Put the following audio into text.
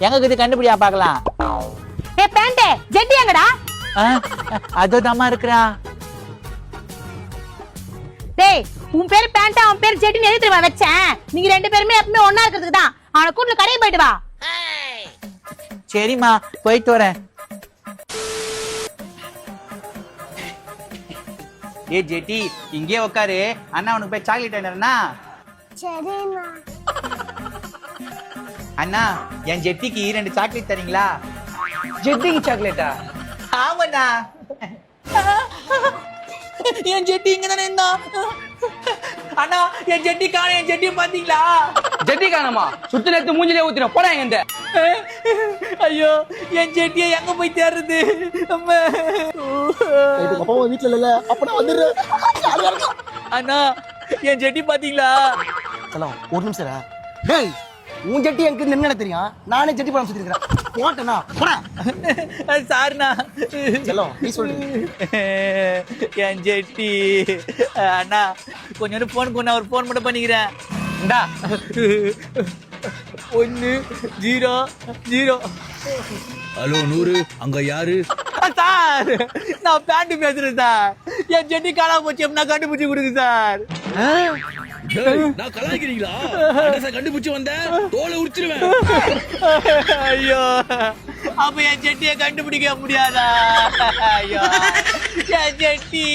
எங்க இது கண்டுபிடியா பாக்கலாம். ஏய் பேண்ட் ஜெட்டி எங்கடா? அதோ தாமா இருக்கிறா. டேய் உன் பேர் பேண்ட் அவன் பேர் ஜெட்டின்னு எதுக்கு தெரியுமா வச்சேன்? நீங்க ரெண்டு பேருமே எப்பவுமே ஒண்ணா இருக்கிறதுக்கு தான். அவனை கூட்டிட்டு கடையை போயிட்டு வா. சரிம்மா போயிட்டு வரேன். ஏ ஜெட்டி இங்கே உட்காரு, அண்ணா உனக்கு போய் சாக்லேட் என்னன்னா. சரிண்ணா. அண்ணா என் ஜெட்டிக்கு 2 சாக்லேட் தரீங்களா? ஜெட்டிக்கு சாக்லேட்டா? ஆமாண்ணா. என் ஜெட்டி இங்க தானே இருந்தா. அண்ணா என் ஜெட்டி காண, என் ஜெட்டி பாத்தீங்களா? ஜெட்டி காணமா? சுத்தி நேரத்து மூஞ்சிலே ஊத்தின போடா எங்க. ஐயோ என் ஜெட்டியை எங்க போய் தேடுறது? வீட்டுல இல்ல அப்ப வந்துடுறேன். அண்ணா என் ஜெட்டி பாத்தீங்களா? ஒரு நிமிஷம். டேய் உன் ஜெட்டி எனக்கு என்ன தெரியும்? நானே ஜெட்டி படம் சுத்தி இருக்கிறேன். போட்டேனா போடா. சார்ண்ணா செல்லம் நீ சொல்லு. என் ஜெட்டி. அண்ணா கொஞ்ச நேரம் போன் கொண்டு ஒரு போன் மட்டும் பண்ணிக்கிறேன். இந்தா 1 0 0. ஹலோ நூறு, அங்க யாரு? சார் நான் பேண்ட் பேசுறேன் சார். என் ஜெட்டி காணாம போச்சு, எப்படின்னா கண்டுபிடிச்சு கொடுங்க சார். நான் கலாய்க்கிறீங்களா? கண்டுபிடிச்சு வந்தேன், தோலை உரிச்சிருவேன். ஐயோ அப்ப என் ஜெட்டியை கண்டுபிடிக்க முடியாதா? ஐயோ என் ஜெட்டி.